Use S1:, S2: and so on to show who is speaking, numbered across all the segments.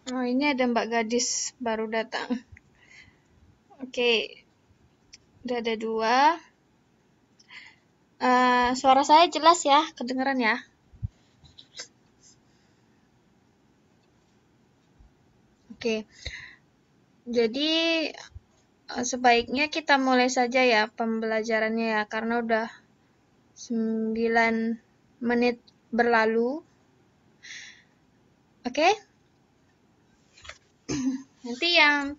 S1: Oh, ini ada Mbak Gadis baru datang. Oke, udah ada 2. Suara saya jelas ya, kedengeran ya? Oke, jadi sebaiknya kita mulai saja ya pembelajarannya ya, karena udah 9 menit berlalu. Oke, nanti yang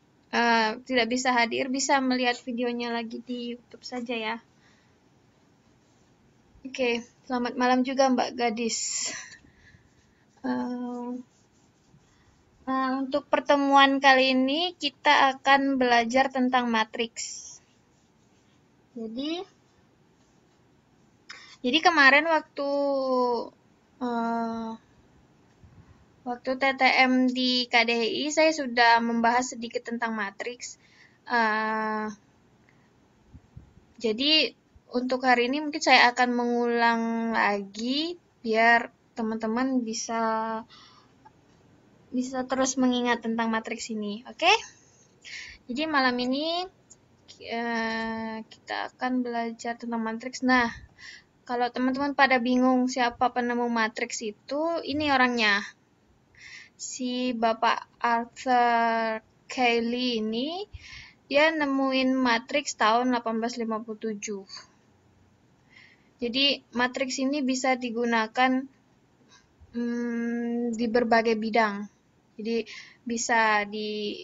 S1: tidak bisa hadir bisa melihat videonya lagi di YouTube saja ya. Oke, selamat malam juga Mbak Gadis. Untuk pertemuan kali ini kita akan belajar tentang matriks. Jadi kemarin waktu TTM di KDHI saya sudah membahas sedikit tentang matriks. Jadi untuk hari ini mungkin saya akan mengulang lagi biar teman-teman bisa terus mengingat tentang matriks ini, oke? Jadi malam ini kita akan belajar tentang matriks. Nah, kalau teman-teman pada bingung siapa penemu matriks itu, ini orangnya. Si Bapak Arthur Cayley ini, dia nemuin matriks tahun 1857. Jadi matriks ini bisa digunakan di berbagai bidang. Jadi bisa di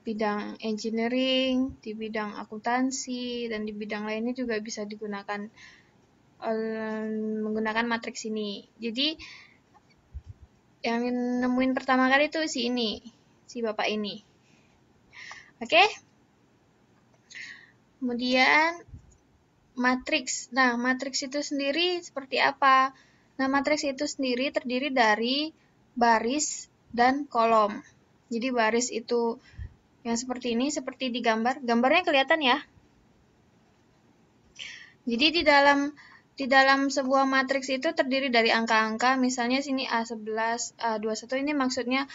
S1: bidang engineering, di bidang akuntansi, dan di bidang lainnya juga bisa digunakan menggunakan matriks ini. Jadi yang nemuin pertama kali tuh si bapak ini. Oke? Kemudian matriks. Nah, matriks itu sendiri seperti apa? Nah, matriks itu sendiri terdiri dari baris dan kolom. Jadi baris itu yang seperti ini, seperti di gambar. Gambarnya kelihatan ya? Jadi di dalam sebuah matriks itu terdiri dari angka-angka, misalnya sini A11, A21, ini maksudnya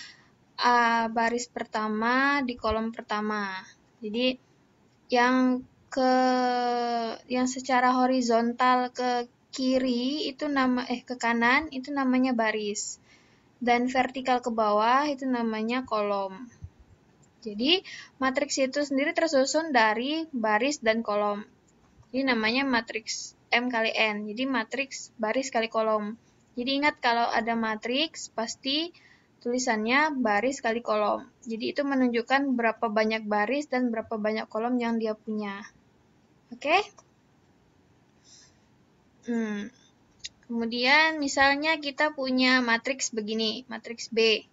S1: baris pertama di kolom pertama. Jadi yang secara horizontal ke kiri itu ke kanan itu namanya baris. Dan vertikal ke bawah itu namanya kolom. Jadi matriks itu sendiri tersusun dari baris dan kolom. Ini namanya matriks M kali N. Jadi matriks baris kali kolom. Jadi ingat kalau ada matriks pasti tulisannya baris kali kolom. Jadi itu menunjukkan berapa banyak baris dan berapa banyak kolom yang dia punya. Oke? Kemudian misalnya kita punya matriks begini, matriks B.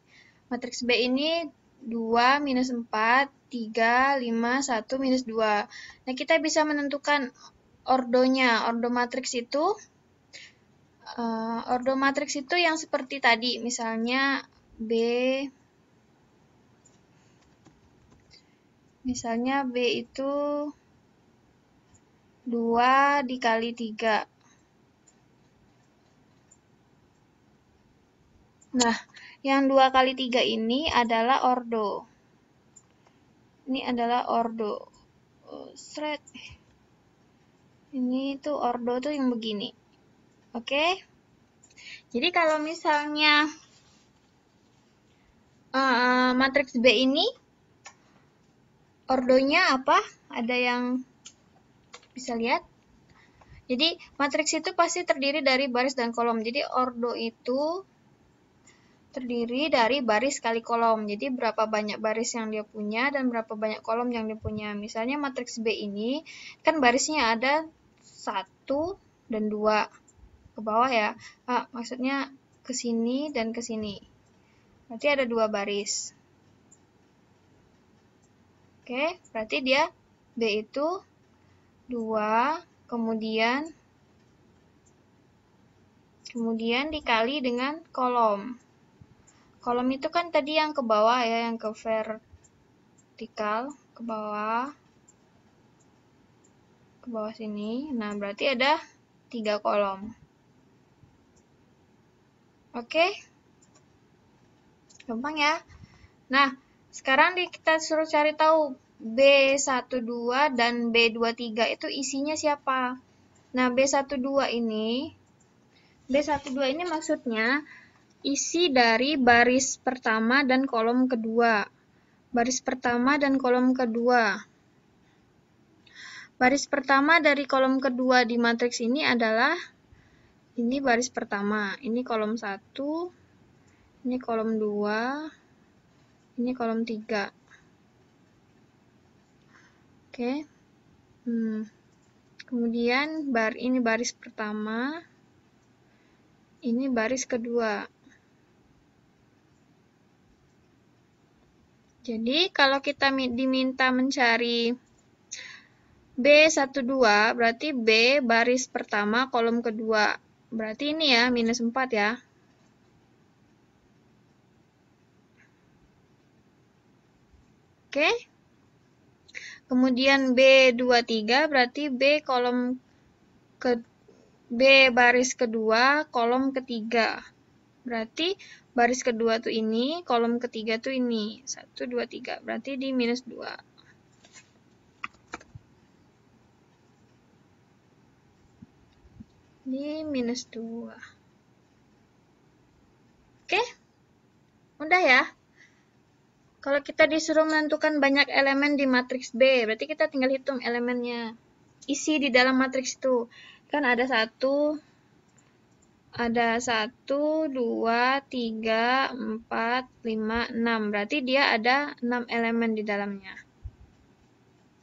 S1: Matriks B ini 2 minus 4, 3, 5, 1, minus 2. Nah, kita bisa menentukan ordonya. Ordo matriks itu yang seperti tadi, misalnya B itu 2 dikali 3. Nah, yang 2 kali 3 ini adalah ordo. Ini adalah ordo. Ini tuh ordo tuh yang begini. Oke? Jadi kalau misalnya matriks B ini ordonya apa? Ada yang bisa lihat? Jadi matriks itu pasti terdiri dari baris dan kolom. Jadi ordo itu terdiri dari baris kali kolom. Jadi berapa banyak baris yang dia punya dan berapa banyak kolom yang dia punya. Misalnya matriks B ini kan barisnya ada 1 dan 2 ke bawah ya. Maksudnya ke sini dan ke sini. Berarti ada 2 baris. Oke, berarti dia B itu 2 kemudian dikali dengan kolom. Kolom itu kan tadi yang ke bawah ya, yang ke vertikal, ke bawah sini. Nah, berarti ada 3 kolom. Oke? Gampang ya? Nah, sekarang kita suruh cari tahu B12 dan B23 itu isinya siapa. Nah, B12 ini maksudnya isi dari baris pertama dan kolom kedua. Baris pertama dan kolom kedua. Baris pertama dari kolom kedua di matriks ini adalah ini baris pertama, ini kolom 1, ini kolom 2, ini kolom 3. Oke. Kemudian ini baris pertama, ini baris kedua. Jadi kalau kita diminta mencari B12, berarti B baris pertama kolom kedua. Berarti ini ya, minus 4 ya. Oke. Kemudian B23 berarti B baris kedua kolom ketiga. Berarti baris kedua tuh ini, kolom ketiga tuh ini. 1, 2, 3. Berarti di minus 2. Di minus 2. Oke? Mudah ya? Kalau kita disuruh menentukan banyak elemen di matriks B, berarti kita tinggal hitung elemennya. Isi di dalam matriks itu. Kan ada 1, 2, 3, 4, 5, 6. Berarti dia ada 6 elemen di dalamnya.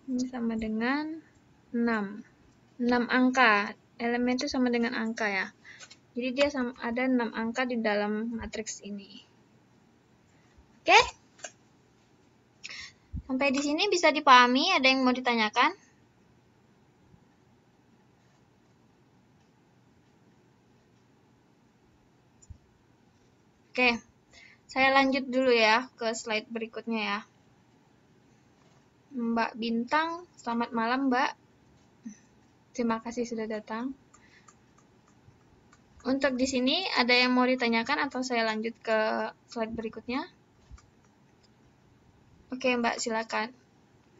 S1: Ini sama dengan 6. 6 angka. Elemen itu sama dengan angka ya. Jadi dia ada 6 angka di dalam matriks ini. Oke? Sampai di sini bisa dipahami? Ada yang mau ditanyakan? Oke, saya lanjut dulu ya ke slide berikutnya ya. Mbak Bintang, selamat malam Mbak. Terima kasih sudah datang. Untuk di sini ada yang mau ditanyakan atau saya lanjut ke slide berikutnya? Oke Mbak, silakan.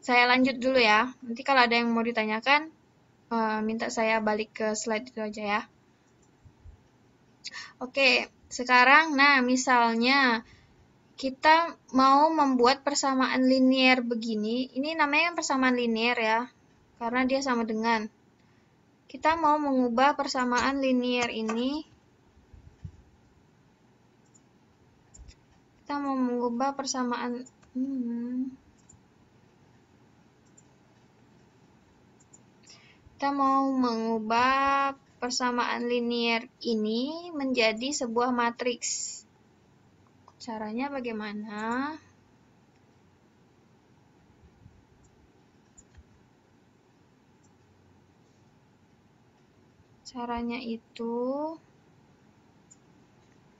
S1: Saya lanjut dulu ya. Nanti kalau ada yang mau ditanyakan, minta saya balik ke slide itu aja ya. Oke, sekarang misalnya kita mau membuat persamaan linier begini. Ini namanya persamaan linier ya, karena dia sama dengan. Kita mau mengubah persamaan linier ini. Kita mau mengubah persamaan Kita mau mengubah persamaan linier ini menjadi sebuah matriks. Caranya bagaimana? Caranya itu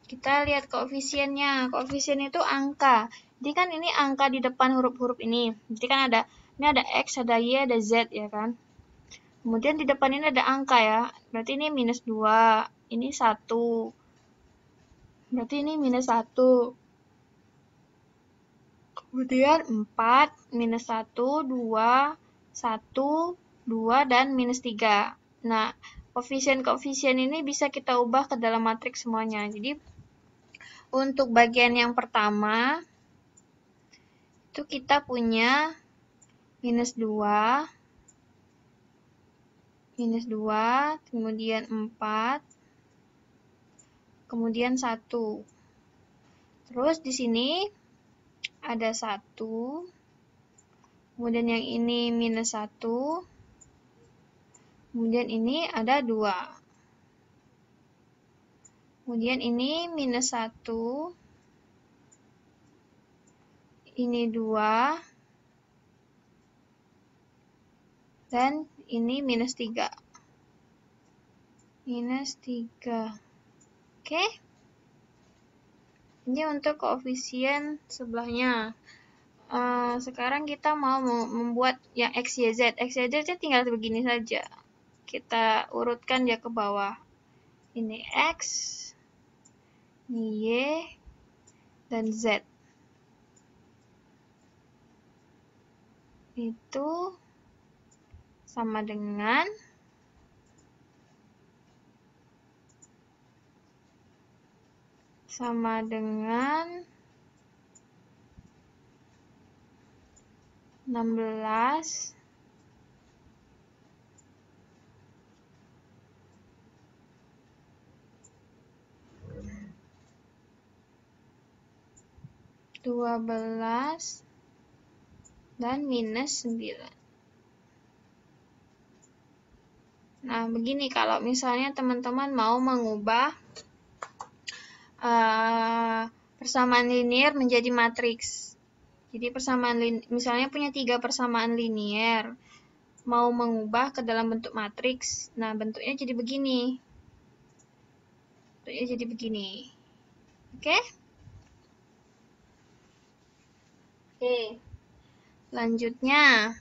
S1: kita lihat koefisiennya. Koefisien itu angka. Jadi kan ini angka di depan huruf-huruf ini. Jadi kan ini ada X, ada Y, ada Z ya kan. Kemudian di depan ini ada angka ya. Berarti ini minus 2, ini 1. Berarti ini minus 1. Kemudian 4, minus 1, 2, 1, 2, dan minus 3. Nah, koefisien-koefisien ini bisa kita ubah ke dalam matriks semuanya. Jadi, untuk bagian yang pertama, itu kita punya minus 2, kemudian 4, kemudian 1. Terus di sini ada 1, kemudian yang ini minus 1, kemudian ini ada 2. Kemudian ini minus 1, ini 2, dan ini minus 3. Minus 3. Oke? Ini untuk koefisien sebelahnya. Sekarang kita mau membuat yang X, Y, Z. X, Y, Z tinggal begini saja. Kita urutkan dia ke bawah. Ini X, ini Y, dan Z. itu sama dengan sama dengan 16 12 dan minus 9. Nah, begini kalau misalnya teman-teman mau mengubah persamaan linier menjadi matriks. Jadi persamaan misalnya punya 3 persamaan linier, mau mengubah ke dalam bentuk matriks. Nah, bentuknya jadi begini. Oke? Oke. Selanjutnya,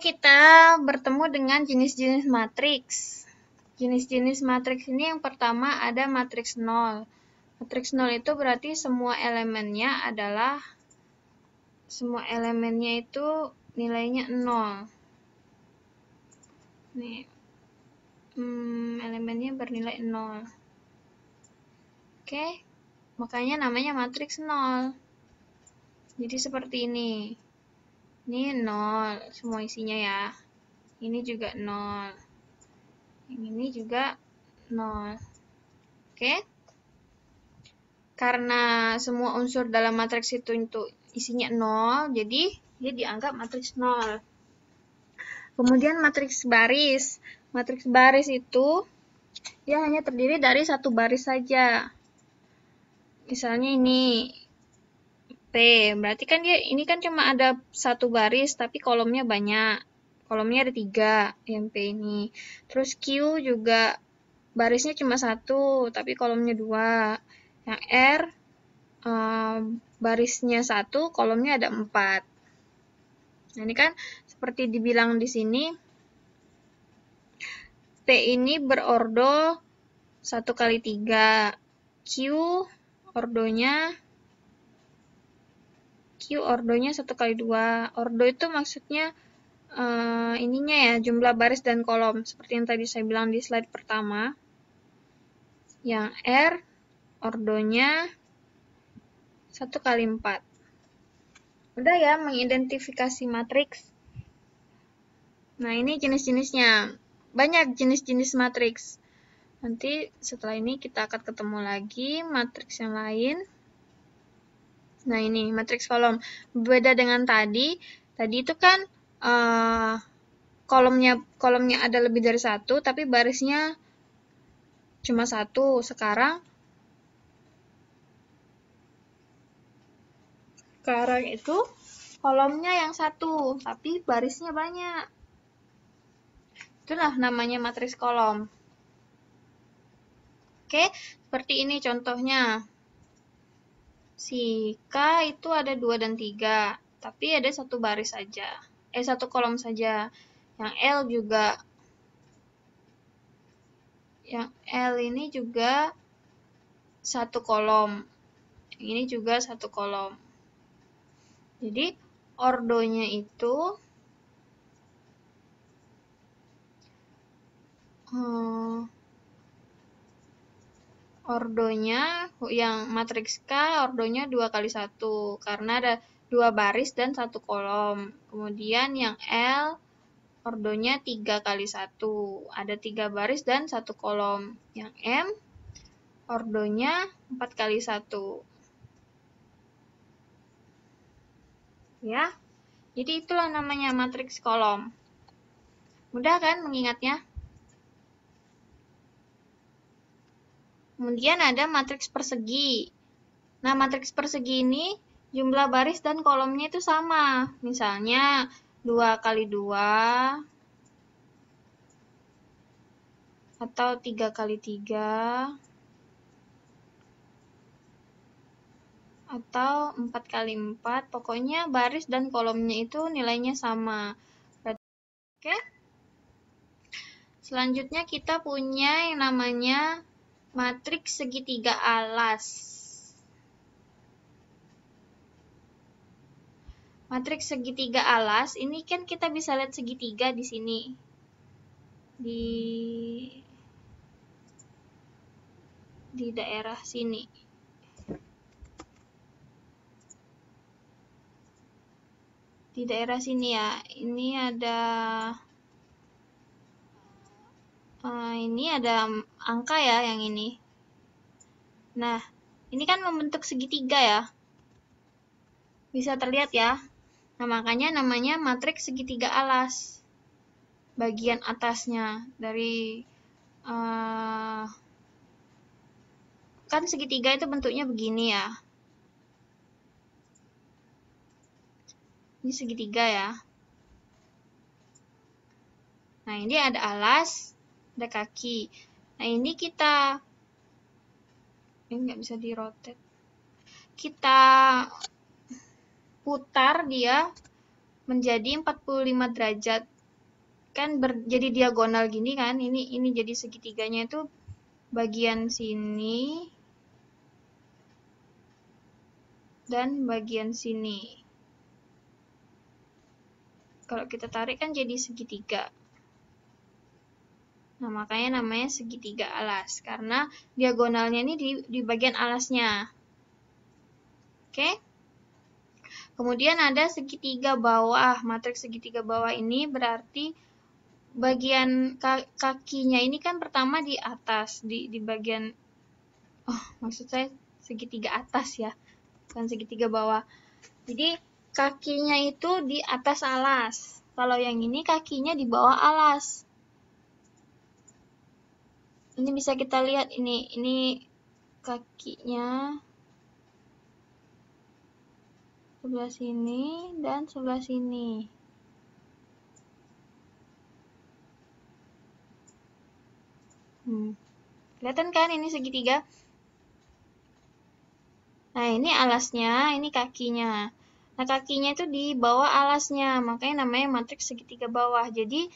S1: kita bertemu dengan jenis-jenis matriks. Jenis-jenis matriks ini yang pertama ada matriks 0. Matriks 0 itu berarti semua elemennya itu nilainya 0. Nih, elemennya bernilai 0. Oke, makanya namanya matriks 0. Jadi seperti ini. Ini 0, semua isinya ya. Ini juga 0. Yang ini juga 0. Oke? Karena semua unsur dalam matriks itu isinya 0, jadi dia dianggap matriks 0. Kemudian matriks baris. Matriks baris itu dia hanya terdiri dari satu baris saja. Misalnya ini P, berarti kan ini kan cuma ada satu baris, tapi kolomnya banyak. Kolomnya ada 3, yang P ini. Terus Q juga barisnya cuma 1, tapi kolomnya 2. Yang R, barisnya 1, kolomnya ada 4. Nah, ini kan seperti dibilang di sini, P ini berordo 1 kali 3. Q ordonya 1 kali 2. Ordo itu maksudnya ininya ya, jumlah baris dan kolom. Seperti yang tadi saya bilang di slide pertama. Yang R, ordonya 1 kali 4. Udah ya, mengidentifikasi matriks. Nah, ini jenis-jenisnya. Banyak jenis-jenis matriks. Nanti setelah ini kita akan ketemu lagi matriks yang lain. Nah, ini matriks kolom. Berbeda dengan tadi itu kan kolomnya ada lebih dari 1, tapi barisnya cuma 1. Sekarang itu kolomnya yang 1, tapi barisnya banyak. Itulah namanya matriks kolom. Oke, seperti ini contohnya. Si K itu ada 2 dan 3, tapi ada satu baris saja. Satu kolom saja. Yang L juga. Yang L ini juga satu kolom. Yang ini juga satu kolom. Jadi, ordonya itu yang matriks K ordonya 2 kali 1 karena ada 2 baris dan 1 kolom. Kemudian yang L ordonya 3 kali 1, ada 3 baris dan 1 kolom. Yang M ordonya 4 kali 1. Ya. Jadi itulah namanya matriks kolom. Mudah kan mengingatnya? Kemudian ada matriks persegi. Nah, matriks persegi ini jumlah baris dan kolomnya itu sama. Misalnya 2 kali 2 atau 3 kali 3 atau 4 kali 4. Pokoknya baris dan kolomnya itu nilainya sama. Oke? Selanjutnya kita punya yang namanya matriks segitiga alas. Matriks segitiga alas, ini kan kita bisa lihat segitiga di sini. Di daerah sini. Di daerah sini ya. Ini ada angka ya yang ini. Nah, ini kan membentuk segitiga ya. Bisa terlihat ya. Nah, makanya namanya matriks segitiga alas. Bagian atasnya dari kan segitiga itu bentuknya begini ya. Ini segitiga ya. Nah, ini ada alas, ada kaki. Nah, ini ini nggak bisa di-rotate. Kita putar dia menjadi 45 derajat. Kan jadi diagonal gini kan. Ini jadi segitiganya itu bagian sini dan bagian sini. Kalau kita tarik kan jadi segitiga. Nah, makanya namanya segitiga alas. Karena diagonalnya ini di bagian alasnya. Oke? Kemudian ada segitiga bawah. Matriks segitiga bawah ini berarti bagian kakinya ini kan pertama di atas. Di bagian... maksud saya segitiga atas ya. Bukan segitiga bawah. Jadi, kakinya itu di atas alas. Kalau yang ini kakinya di bawah alas. Ini bisa kita lihat ini kakinya sebelah sini dan sebelah sini. Kelihatan kan ini segitiga? Nah, ini alasnya, ini kakinya. Nah, kakinya itu di bawah alasnya, makanya namanya matriks segitiga bawah. Jadi,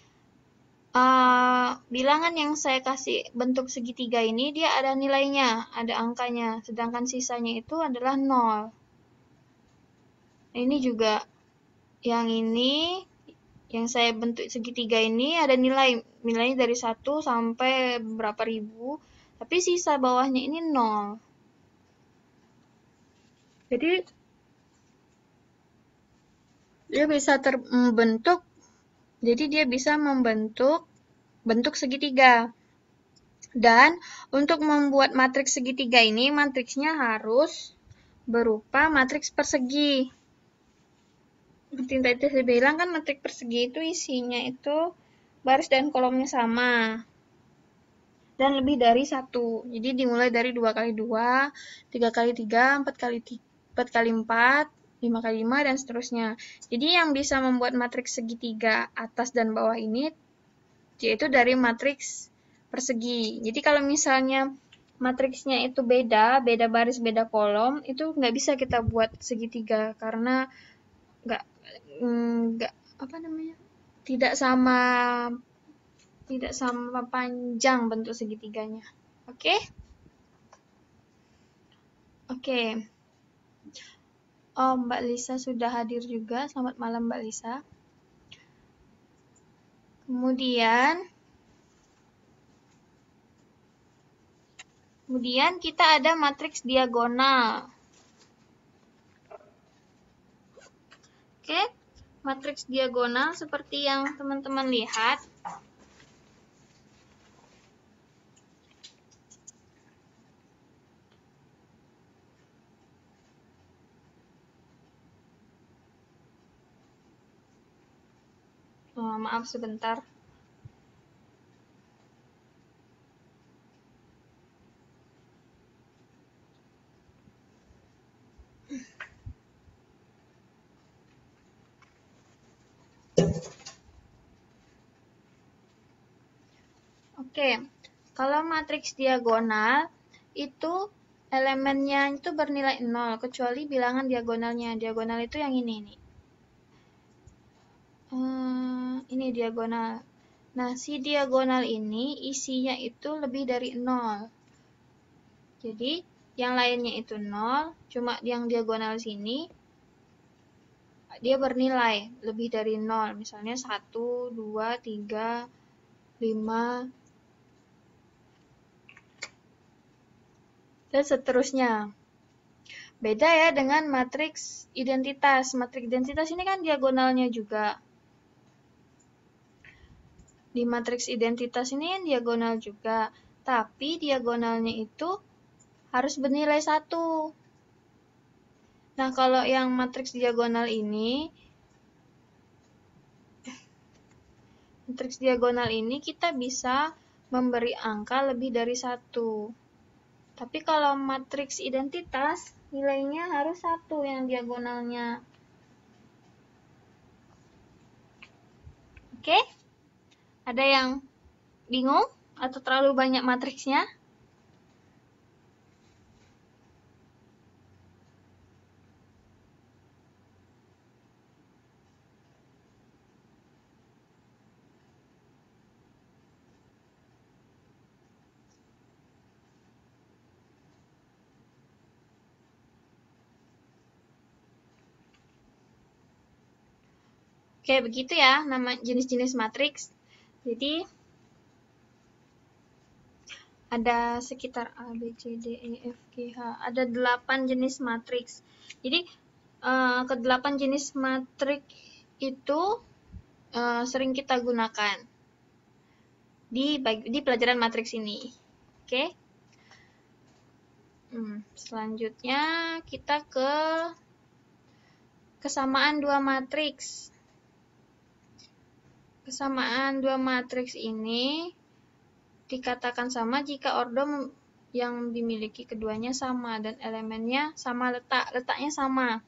S1: bilangan yang saya kasih bentuk segitiga ini, dia ada nilainya, ada angkanya. Sedangkan sisanya itu adalah 0. Ini juga yang ini, yang saya bentuk segitiga ini ada nilainya dari 1 sampai berapa ribu, tapi sisa bawahnya ini 0. Jadi dia bisa terbentuk, jadi dia bisa membentuk bentuk segitiga. Dan untuk membuat matriks segitiga ini, matriksnya harus berupa matriks persegi. Seperti yang tadi saya bilang kan matriks persegi itu isinya itu baris dan kolomnya sama. Dan lebih dari 1. Jadi dimulai dari 2 kali 2, 3 kali 3, 4 kali 4, 5 kali 5, dan seterusnya. Jadi yang bisa membuat matriks segitiga atas dan bawah ini yaitu dari matriks persegi. Jadi kalau misalnya matriksnya itu beda baris, beda kolom, itu nggak bisa kita buat segitiga karena nggak tidak sama panjang bentuk segitiganya. Oke? Oke. Oh, Mbak Lisa sudah hadir juga. Selamat malam, Mbak Lisa. Kemudian kita ada matriks diagonal. Oke, matriks diagonal seperti yang teman-teman lihat. Maaf sebentar. Oke, kalau matriks diagonal itu elemennya itu bernilai 0 kecuali bilangan diagonalnya. Diagonal itu yang ini nih. Ini diagonal. Nah, si diagonal ini isinya itu lebih dari 0. Jadi, yang lainnya itu 0, cuma yang diagonal sini dia bernilai lebih dari 0, misalnya 1, 2, 3, 5, dan seterusnya. Beda ya dengan matriks identitas. Matriks identitas ini kan diagonalnya juga. Di matriks identitas ini kan diagonal juga, tapi diagonalnya itu harus bernilai 1. Nah, kalau yang matriks diagonal kita bisa memberi angka lebih dari 1. Tapi kalau matriks identitas, nilainya harus 1 yang diagonalnya. Oke? Ada yang bingung atau terlalu banyak matriksnya? Oke, begitu ya nama jenis-jenis matriks. Jadi ada sekitar A, B, C, D, E, F, G, H. Ada 8 jenis matriks. Jadi ke-8 jenis matriks itu sering kita gunakan di pelajaran matriks ini. Oke. Selanjutnya kita ke kesamaan dua matriks. Kesamaan dua matriks ini dikatakan sama jika ordo yang dimiliki keduanya sama dan elemennya sama letaknya sama.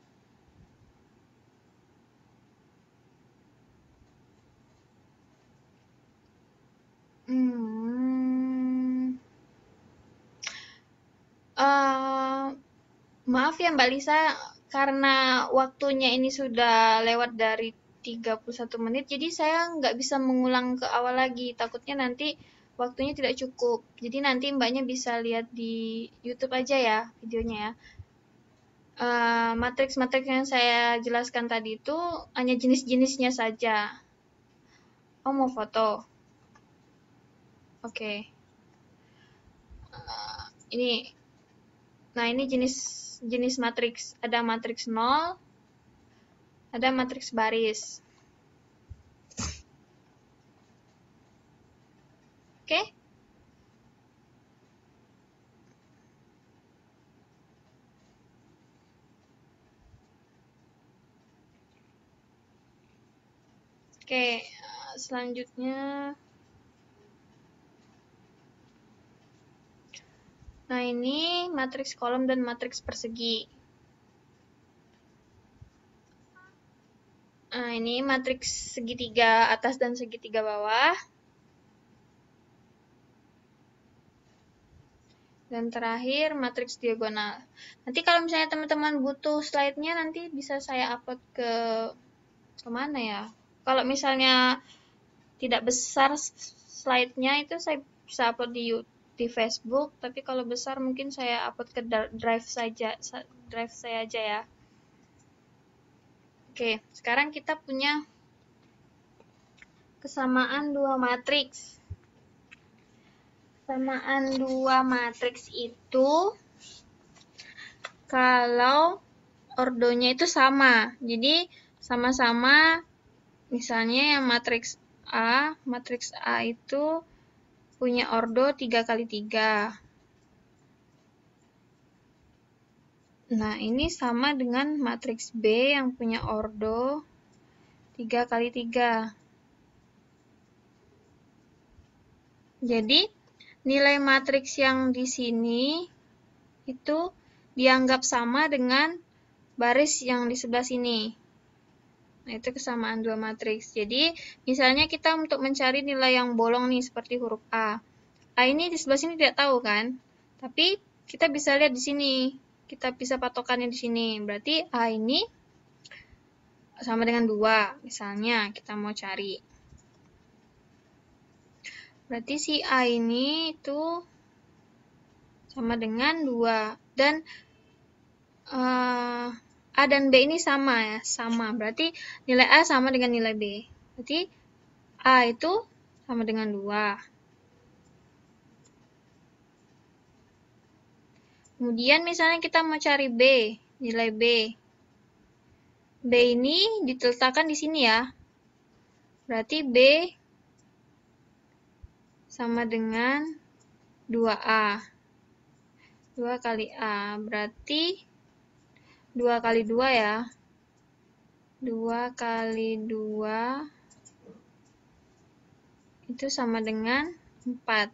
S1: Maaf ya Mbak Lisa, karena waktunya ini sudah lewat dari 31 menit, jadi saya nggak bisa mengulang ke awal lagi. Takutnya nanti waktunya tidak cukup. Jadi nanti Mbaknya bisa lihat di YouTube aja ya videonya ya. Matriks-matriks yang saya jelaskan tadi itu hanya jenis-jenisnya saja. Oh, mau foto? Oke. Ini. Nah, ini jenis matriks. Ada matriks 0, ada matriks baris. Oke? Oke, selanjutnya. Nah, ini matriks kolom dan matriks persegi. Nah, ini matriks segitiga atas dan segitiga bawah. Dan terakhir, matriks diagonal. Nanti kalau misalnya teman-teman butuh slide-nya, nanti bisa saya upload ke mana ya? Kalau misalnya tidak besar slide-nya, itu saya bisa upload di Facebook. Tapi kalau besar mungkin saya upload ke drive saya aja ya. Oke, sekarang kita punya kesamaan dua matriks. Kesamaan dua matriks itu kalau ordonya itu sama. Jadi sama-sama, misalnya yang matriks A itu punya ordo 3 kali 3. Nah, ini sama dengan matriks B yang punya ordo 3 kali 3. Jadi, nilai matriks yang di sini itu dianggap sama dengan baris yang di sebelah sini. Nah, itu kesamaan dua matriks. Jadi, misalnya kita untuk mencari nilai yang bolong nih, seperti huruf A. A ini di sebelah sini tidak tahu kan? Tapi, kita bisa lihat di sini. Kita bisa patokannya di sini. Berarti A ini sama dengan 2. Misalnya, kita mau cari. Berarti si A ini itu sama dengan 2. Dan A A dan B ini sama ya, sama. Berarti nilai A sama dengan nilai B. Berarti A itu sama dengan 2. Kemudian misalnya kita mau cari B, nilai B. B ini diletakkan di sini ya. Berarti B sama dengan 2A. 2 kali A. Berarti 2 kali 2 ya. 2 kali 2 itu sama dengan 4.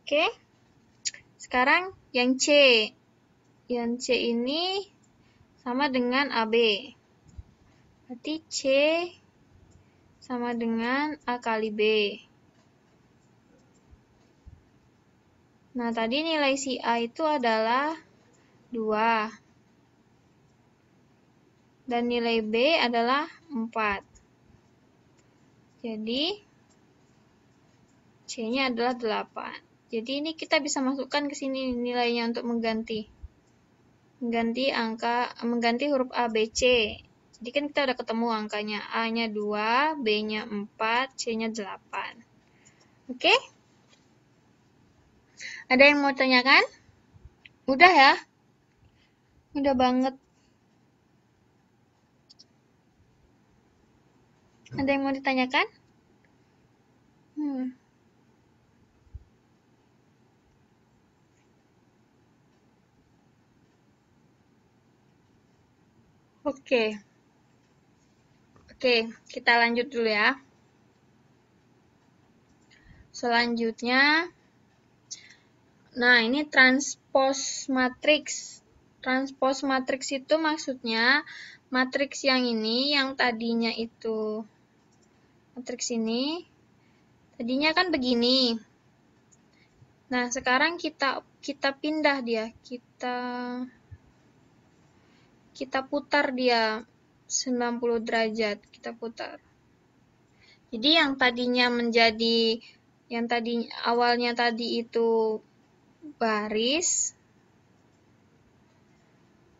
S1: Oke. Sekarang yang C. Yang C ini sama dengan AB. Berarti C sama dengan A kali B. Nah, tadi nilai si A itu adalah 2. Dan nilai B adalah 4. Jadi, C-nya adalah 8. Jadi, ini kita bisa masukkan ke sini nilainya untuk mengganti huruf A, B, C. Jadi kan kita udah ketemu angkanya. A-nya 2, B-nya 4, C-nya 8. Oke? Ada yang mau tanyakan? Udah ya? Udah banget. Ada yang mau ditanyakan? Oke, kita lanjut dulu ya. Selanjutnya, nah ini transpose matriks. Transpose matriks itu maksudnya matriks yang ini, yang tadinya itu matriks ini, tadinya kan begini. Nah, sekarang kita pindah dia, kita putar dia 90 derajat, kita putar. Jadi yang tadinya awalnya tadi itu baris.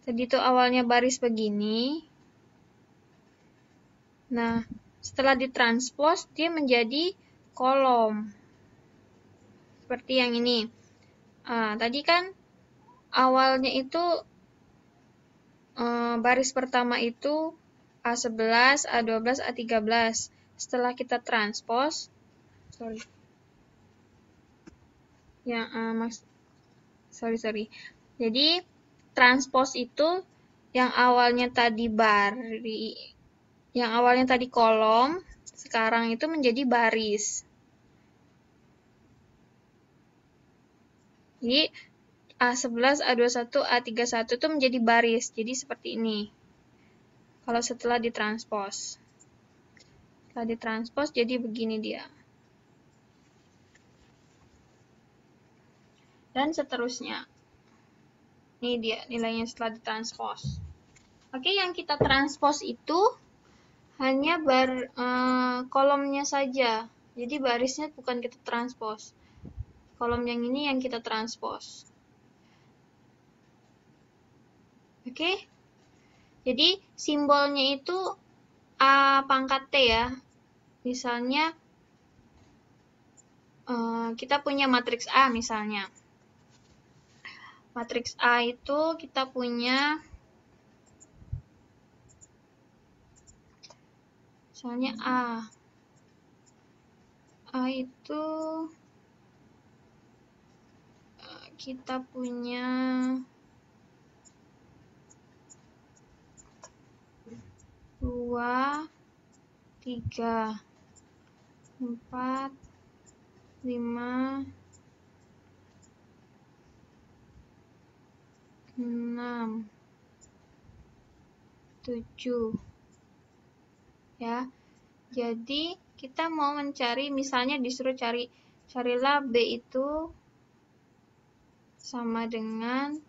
S1: Tadi itu awalnya baris begini. Nah, setelah ditranspose dia menjadi kolom. Seperti yang ini. Tadi kan awalnya itu baris pertama itu A11, A12, A13. Setelah kita transpose, Jadi transpose itu yang awalnya tadi kolom, sekarang itu menjadi baris. Jadi A11, A21, A31 itu menjadi baris. Jadi seperti ini. Kalau setelah ditranspose. Setelah ditranspose jadi begini dia. Dan seterusnya. Ini dia nilainya setelah ditranspose. Oke, yang kita transpose itu hanya kolomnya saja. Jadi barisnya bukan kita transpose. Kolom yang ini yang kita transpose. Oke? Jadi simbolnya itu A pangkat T ya. Misalnya kita punya matriks A misalnya. Matriks A itu kita punya misalnya A. A itu kita punya 2, 3, 4, 5, 6, 7. Ya. Jadi kita mau mencari, misalnya disuruh carilah B itu sama dengan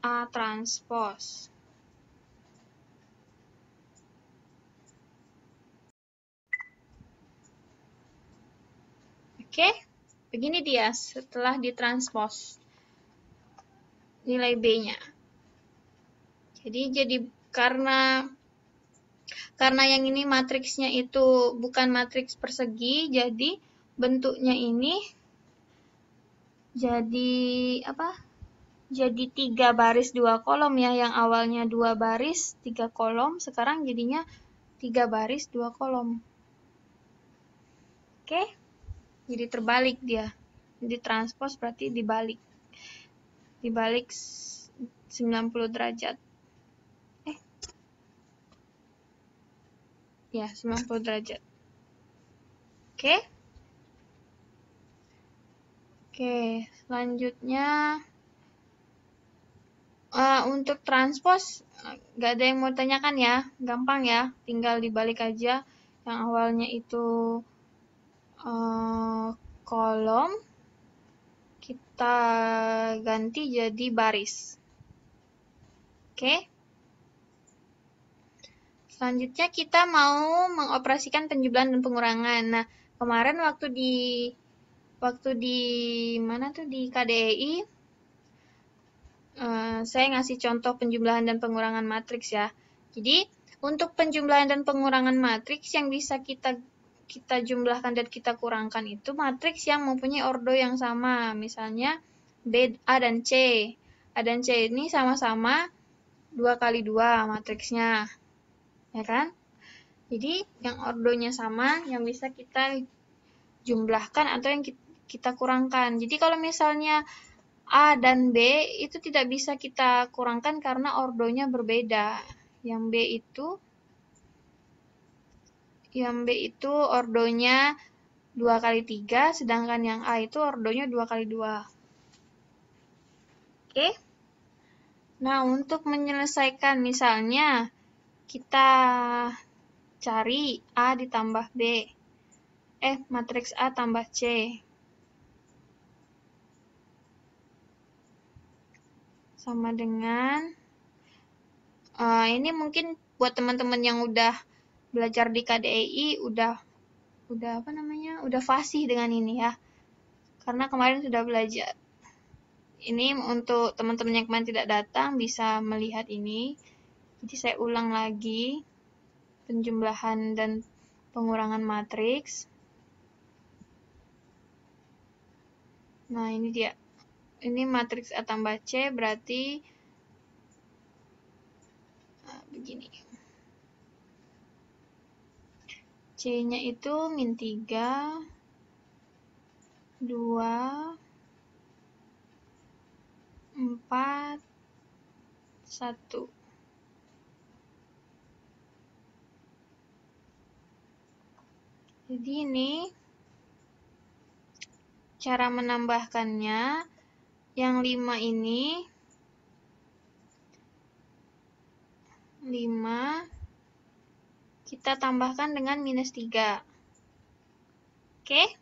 S1: A transpose. Oke, begini dia setelah ditranspose nilai B-nya. Jadi karena yang ini matriksnya itu bukan matriks persegi, jadi bentuknya ini jadi apa? Jadi 3 baris 2 kolom ya, yang awalnya 2 baris 3 kolom, sekarang jadinya 3 baris 2 kolom. Oke? Jadi terbalik dia. Jadi transpose berarti dibalik. Dibalik 90 derajat. Ya, 90 derajat. Oke? Oke, selanjutnya untuk transpose nggak ada yang mau tanyakan ya, gampang ya, tinggal dibalik aja. Yang awalnya itu kolom, kita ganti jadi baris. Oke? Selanjutnya kita mau mengoperasikan penjumlahan dan pengurangan. Nah, kemarin waktu di mana tuh di KDEI saya ngasih contoh penjumlahan dan pengurangan matriks ya. Jadi, untuk penjumlahan dan pengurangan matriks yang bisa kita jumlahkan dan kita kurangkan itu matriks yang mempunyai ordo yang sama. Misalnya A dan C. A dan C ini sama-sama 2 kali 2 matriksnya. Ya kan? Jadi, yang ordonya sama yang bisa kita jumlahkan atau yang kita kurangkan. Jadi, kalau misalnya A dan B itu tidak bisa kita kurangkan karena ordonya berbeda. Yang B itu ordonya 2 kali 3, sedangkan yang A itu ordonya 2 kali 2. Oke? Nah, untuk menyelesaikan misalnya kita cari A ditambah B. Matriks A tambah C. Sama dengan ini mungkin buat teman-teman yang udah belajar di KDEI udah fasih dengan ini ya. Karena kemarin sudah belajar. Ini untuk teman-teman yang kemarin tidak datang bisa melihat ini. Jadi saya ulang lagi penjumlahan dan pengurangan matriks. Nah, ini dia. Ini matriks A tambah C berarti begini. C-nya itu min 3, 2, 4, 1. Jadi ini cara menambahkannya. Yang 5 ini 5 kita tambahkan dengan minus 3. Oke?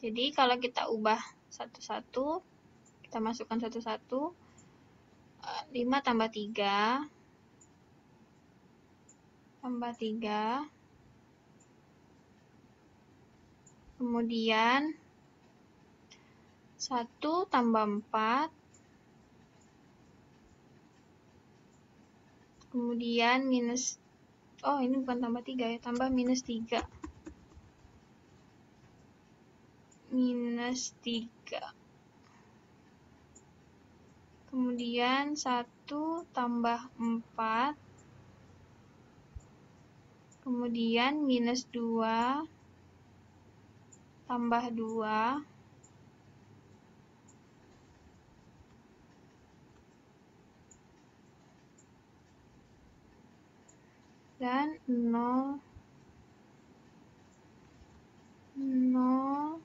S1: Jadi kalau kita ubah satu-satu, kita masukkan satu-satu, 5 tambah 3, kemudian 1 tambah 4, kemudian minus, ini bukan tambah 3 ya, tambah minus 3. Minus 3. Kemudian 1 tambah 4, kemudian minus 2, tambah 2, dan 0, 0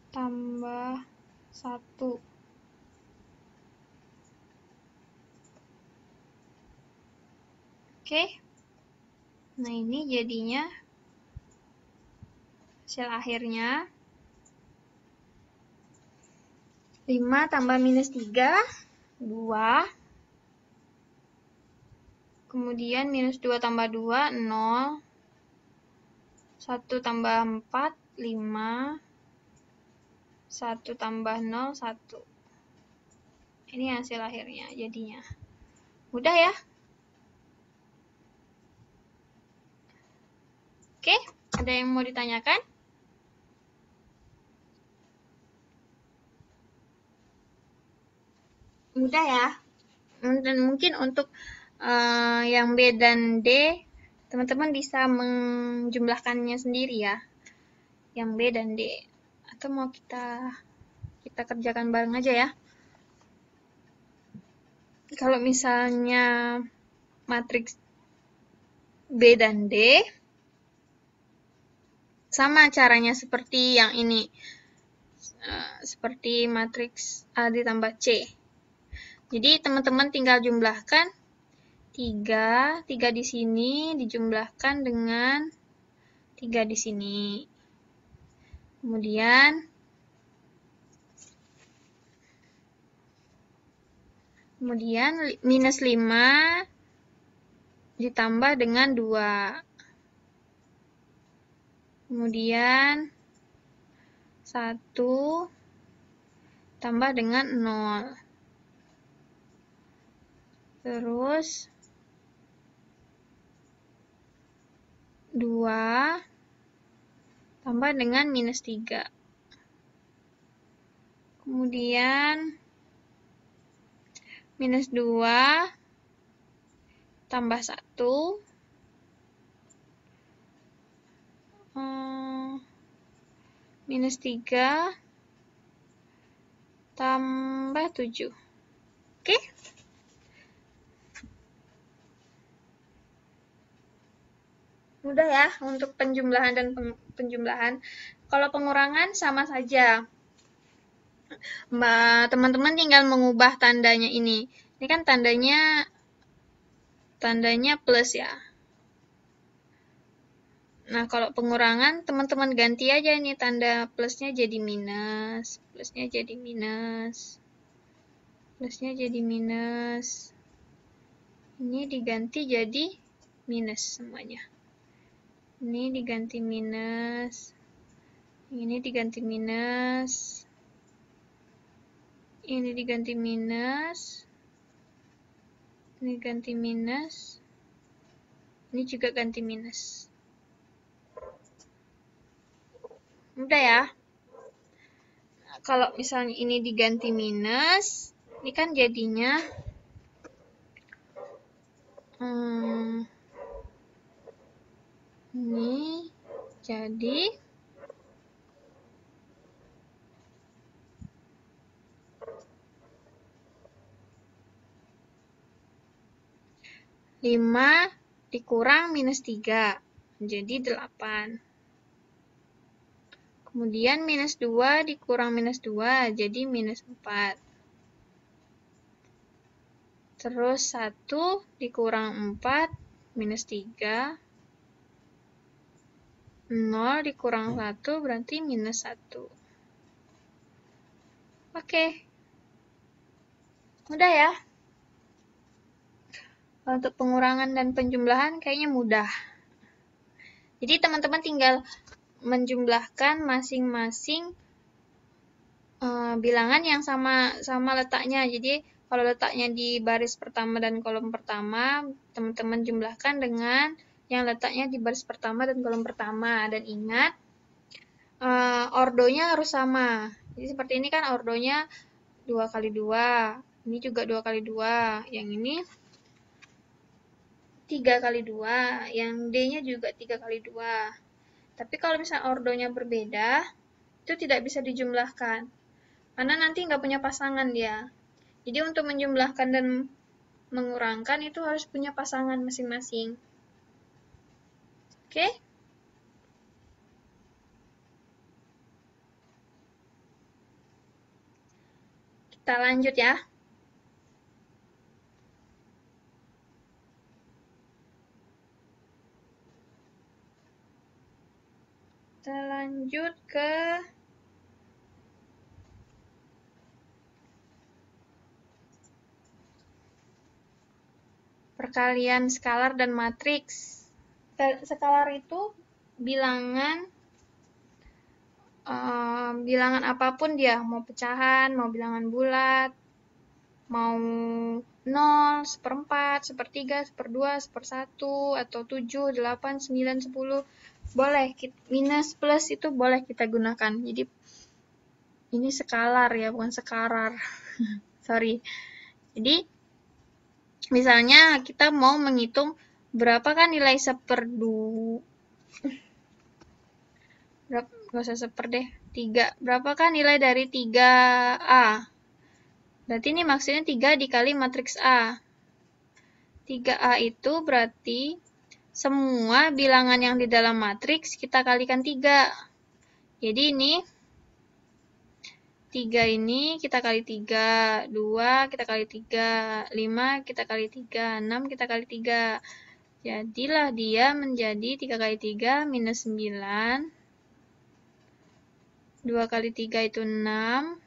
S1: tambah 1. Oke? Nah, ini jadinya hasil akhirnya 5 tambah minus 3, 2. Kemudian minus 2 tambah 2, 0. 1 tambah 4, 5. 1 tambah 0, 1. Ini hasil akhirnya jadinya. Mudah ya? Oke, ada yang mau ditanyakan? Mudah ya? Dan mungkin untuk yang B dan D, teman-teman bisa menjumlahkannya sendiri ya. Yang B dan D. Atau mau kita kerjakan bareng aja ya. Kalau misalnya matriks B dan D, sama caranya seperti yang ini. Seperti matriks A ditambah C. Jadi teman-teman tinggal jumlahkan 3 di sini dijumlahkan dengan 3 di sini. Kemudian minus 5 ditambah dengan 2. Kemudian 1 tambah dengan 0. Terus 2 tambah dengan minus 3. Kemudian minus 2 tambah 1. Minus 3 tambah 7. Oke? Mudah ya untuk penjumlahan dan penjumlahan. Kalau pengurangan sama saja. Teman-teman tinggal mengubah tandanya ini. Ini kan tandanya plus ya. Nah, kalau pengurangan, teman-teman ganti aja ini tanda plusnya jadi minus. Plusnya jadi minus. Plusnya jadi minus. Ini diganti jadi minus semuanya. Ini diganti minus. Ini diganti minus. Ini diganti minus. Ini ganti minus. Ini juga ganti minus. Mudah ya? Nah, kalau misalnya ini diganti minus, ini kan jadinya ini jadi 5 dikurang minus 3, jadi 8. Kemudian minus 2 dikurang minus 2, jadi minus 4. Terus 1 dikurang 4, minus 3. 0 dikurang 1 berarti minus 1. Oke. Mudah ya? Untuk pengurangan dan penjumlahan kayaknya mudah. Jadi teman-teman tinggal menjumlahkan masing-masing bilangan yang sama letaknya. Jadi kalau letaknya di baris pertama dan kolom pertama, teman-teman jumlahkan dengan yang letaknya di baris pertama dan kolom pertama. Dan ingat, ordonya harus sama. Jadi seperti ini kan ordonya 2 kali 2. Ini juga 2 kali 2. Yang ini 3 kali 2. Yang D-nya juga 3 kali 2. Tapi kalau misalnya ordonya berbeda, itu tidak bisa dijumlahkan. Karena nanti nggak punya pasangan dia. Jadi untuk menjumlahkan dan mengurangkan itu harus punya pasangan masing-masing. Oke? Kita lanjut ya. Kita lanjut ke perkalian skalar dan matriks. Skalar itu bilangan apapun dia, mau pecahan, mau bilangan bulat, mau 0, 1/4, 1/3, 1/2, 1/1, atau 7, 8, 9, 10. Boleh, minus plus itu boleh kita gunakan. Jadi, ini skalar ya, bukan sekarar. Sorry. Jadi, misalnya kita mau menghitung berapa kan nilai 1/2. Berapa? Gak usah 1/4 deh. 3. Berapakah nilai dari 3A? Berarti ini maksudnya 3 dikali matriks A. 3A itu berarti semua bilangan yang di dalam matriks kita kalikan 3. Jadi ini 3 ini kita kali 3, 2 kita kali 3, 5 kita kali 3, 6 kita kali 3. Jadilah dia menjadi 3 kali 3 minus 9. 2 kali 3 itu 6.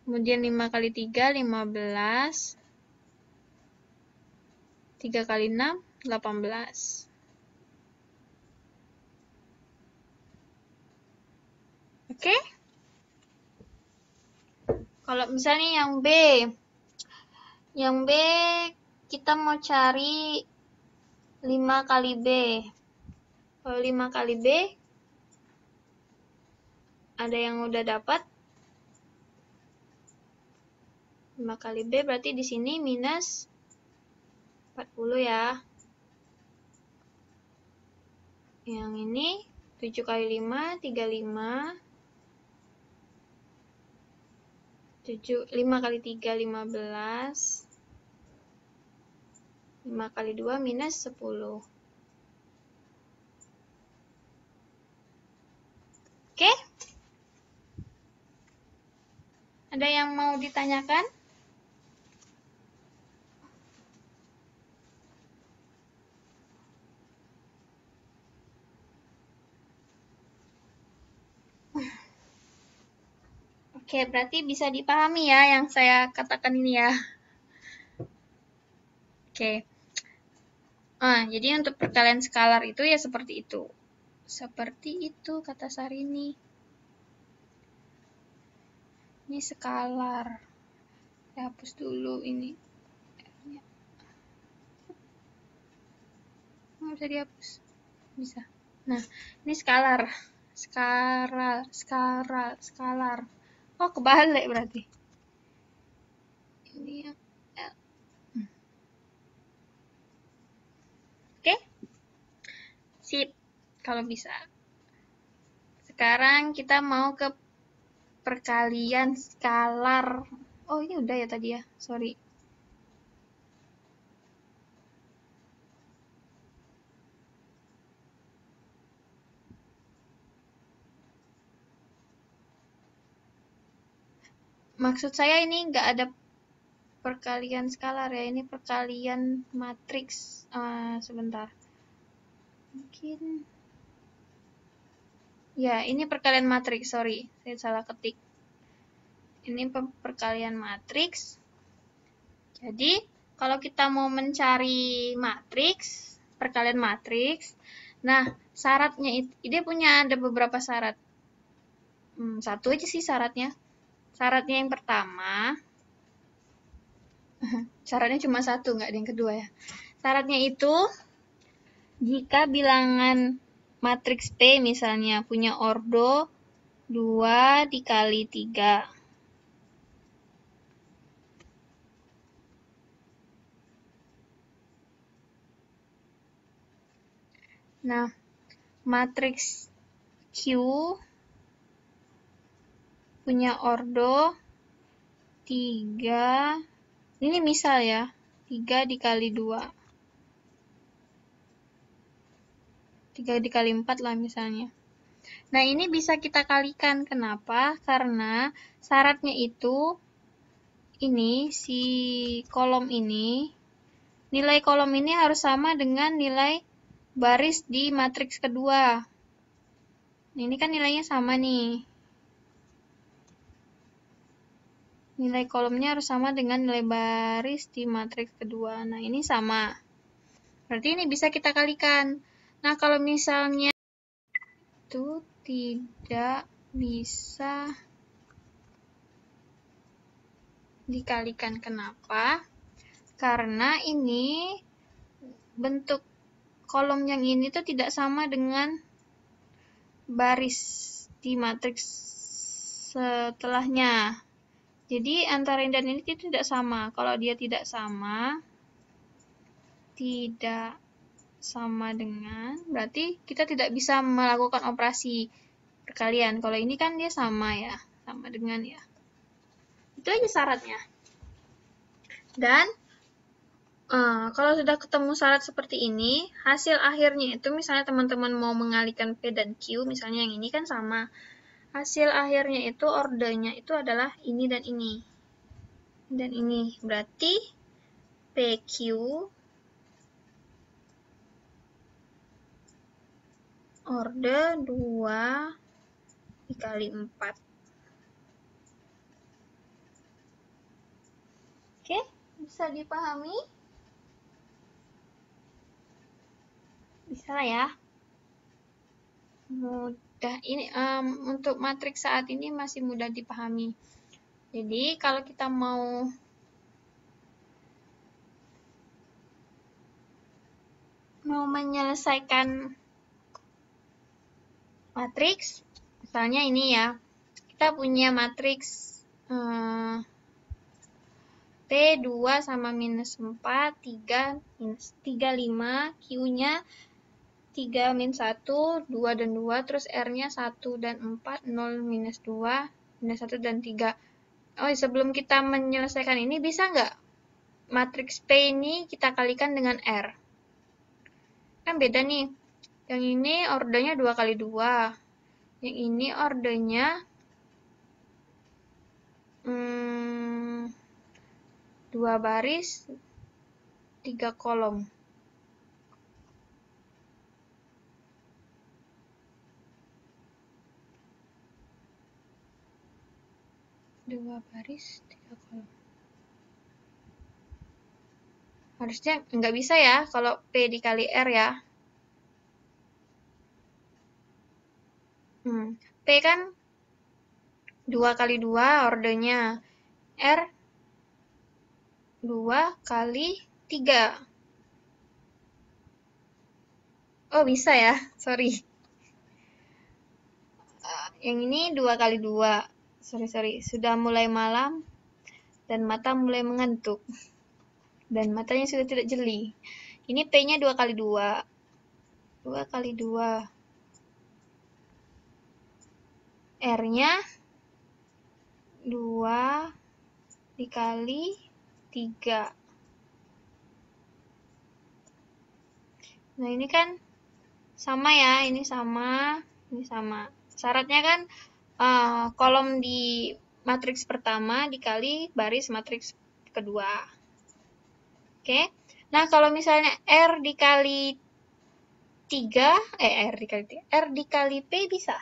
S1: Kemudian 5 kali 3, 15. 3 kali 6, 18. Oke? Kalau misalnya yang B. Yang B kita mau cari 5 kali B. Kalau 5 kali B, ada yang udah dapat? 5 kali B berarti di sini minus 40 ya. Yang ini 7 kali 5, 35. 5 kali 3, 15. 5 kali 2 minus 10. Oke? Ada yang mau ditanyakan? Oke, berarti bisa dipahami ya yang saya katakan ini ya. Oke. Jadi untuk perkalian skalar itu ya seperti itu. Seperti itu kata Sarini. Ini skalar. Saya hapus dulu ini. Bisa dihapus? Bisa. Nah, ini skalar. Skalar. Oh, kebalik berarti. Ini yang L. Oke? Sip. Kalau bisa. Sekarang kita mau ke perkalian skalar. Oh, ini udah ya tadi ya. Sorry. Maksud saya ini nggak ada perkalian skalar ya. Ini perkalian matriks. Sebentar. Mungkin. Ya, ini perkalian matriks. Sorry, saya salah ketik. Ini perkalian matriks. Jadi, kalau kita mau mencari matriks, perkalian matriks, nah, syaratnya itu, dia punya ada beberapa syarat. Satu aja sih syaratnya. Syaratnya yang pertama, syaratnya cuma satu, nggak ada yang kedua ya. Syaratnya itu, jika bilangan matriks P misalnya punya ordo 2 dikali 3. Nah, matriks Q punya ordo 3, ini misal ya, 3 dikali 2. 3 dikali 4 lah misalnya. Nah, ini bisa kita kalikan. Kenapa? Karena syaratnya itu, ini, si kolom ini, nilai kolom ini harus sama dengan nilai baris di matriks kedua. Ini kan nilainya sama nih. Nilai kolomnya harus sama dengan nilai baris di matriks kedua. Nah, ini sama. Berarti ini bisa kita kalikan. Nah, kalau misalnya itu tidak bisa dikalikan, kenapa? Karena ini bentuk kolom yang ini tuh tidak sama dengan baris di matriks setelahnya. Jadi antara ini dan ini tidak sama. Kalau dia tidak sama dengan, berarti kita tidak bisa melakukan operasi perkalian. Kalau ini kan dia sama ya, sama dengan ya. Itu aja syaratnya. Dan kalau sudah ketemu syarat seperti ini, hasil akhirnya itu misalnya teman-teman mau mengalihkan P dan Q, misalnya yang ini kan sama. Hasil akhirnya itu ordernya itu adalah ini dan ini. Dan ini berarti PQ order 2 dikali 4. Oke, bisa dipahami? Bisa lah ya. Mudah ini untuk matriks saat ini masih mudah dipahami. Jadi kalau kita mau menyelesaikan matriks, misalnya ini ya, kita punya matriks P2 sama minus 4, 3, minus 3, 5, Q-nya 3, min 1, 2 dan 2, terus R-nya 1 dan 4, 0, minus 2, minus 1 dan 3. Oh, sebelum kita menyelesaikan ini, bisa nggak matriks P ini kita kalikan dengan R? Kan beda nih. Yang ini ordernya 2 kali 2. Yang ini ordernya 2 baris, 3 kolom. Dua baris, 3 kolom. Harusnya nggak bisa ya kalau P dikali R ya. P kan 2 kali 2 ordernya. R 2 kali 3. Oh, bisa ya. Sorry. Yang ini 2 kali 2. Sorry. Sudah mulai malam dan mata mulai mengantuk. Dan matanya sudah tidak jeli. Ini P-nya 2 kali 2. 2 kali 2. R-nya 2 dikali 3. Nah, ini kan sama ya, ini sama, ini sama. Syaratnya kan kolom di matriks pertama dikali baris matriks kedua. Oke. Nah, kalau misalnya R dikali 3, R dikali P bisa?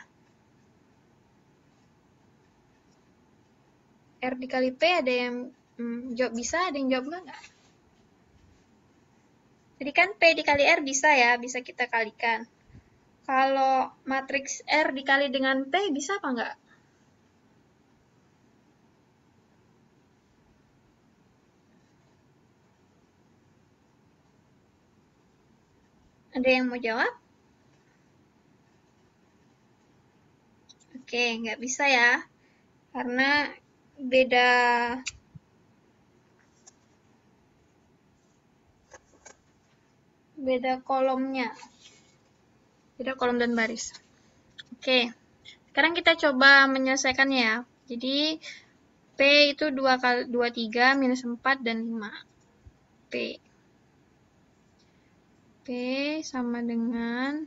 S1: R dikali P ada yang jawab bisa, ada yang jawab enggak? Jadi kan P dikali R bisa ya, bisa kita kalikan. Kalau matriks R dikali dengan P bisa apa enggak? Ada yang mau jawab? Oke, nggak bisa ya. Karena beda kolomnya. Beda kolom dan baris. Oke. Sekarang kita coba menyelesaikannya ya. Jadi P itu 2 kali 2 3 minus 4 dan 5. P sama dengan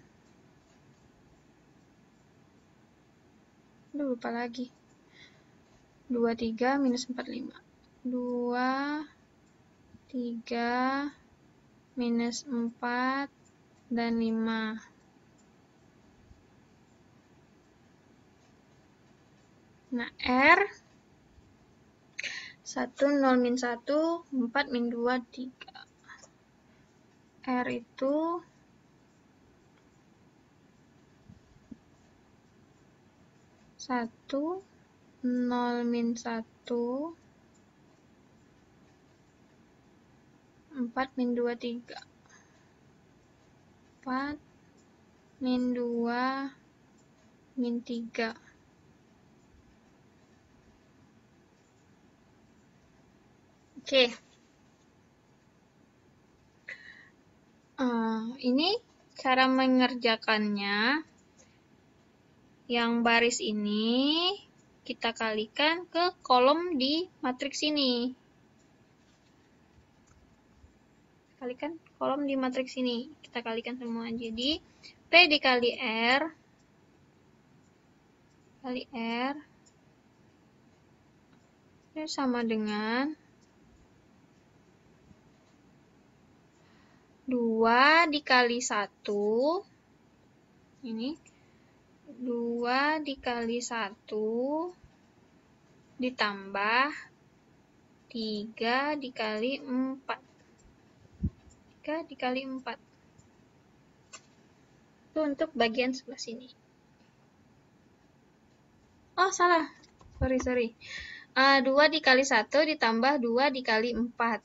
S1: lupa lagi. 2 3 minus 4 5. 2 3 minus 4 dan 5. Nah, R 1, 0, min 1, 4, min 2, 3. R itu 1, 0, min 1, 4 min 2, 3. 4 min 2 min 3. Oke. Ini cara mengerjakannya. Yang baris ini kita kalikan ke kolom di matriks ini. Kalikan kolom di matriks ini. Kita kalikan semua. Jadi, P dikali R kali R itu sama dengan 2 dikali 1. Ini 2 dikali 1 ditambah 3 dikali 4. 3 dikali 4. Itu untuk bagian sebelah sini. Oh, salah. Sorry. 2 dikali 1 ditambah 2 dikali 4.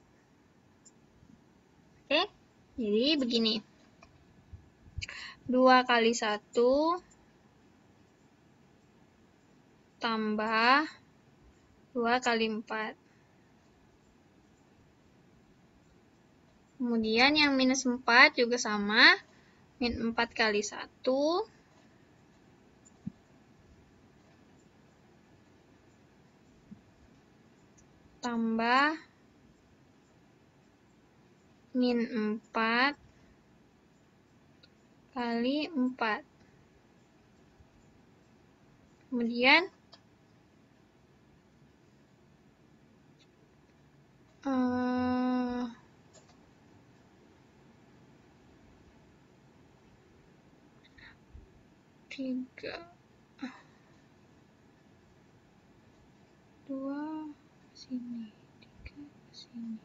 S1: Oke? Jadi begini. 2 kali 1 tambah 2 kali 4. Kemudian yang minus 4 juga sama. Min 4 kali 1 tambah min 4 kali 4. Kemudian tiga 2 sini, 3 sini.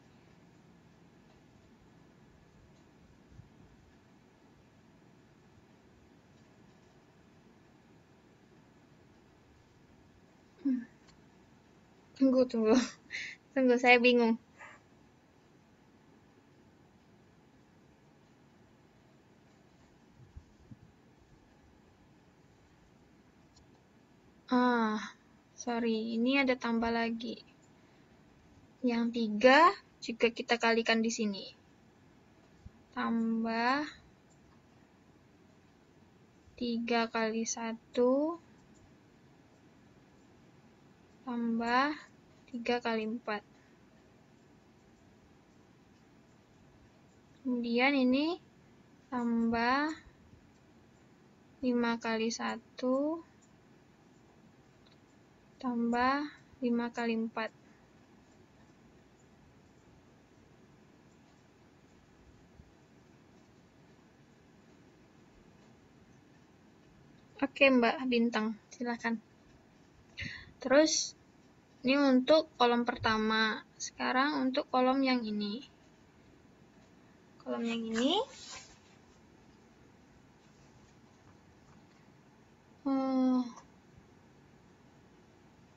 S1: Tunggu, saya bingung. Sorry, ini ada tambah lagi. Yang 3 juga kita kalikan di sini. Tambah 3 kali 1 tambah 3 kali 4. Kemudian ini tambah 5 kali 1 tambah 5 kali 4. Oke, Mbak Bintang, silakan. Terus, ini untuk kolom pertama. Sekarang untuk kolom yang ini. Kolom yang ini.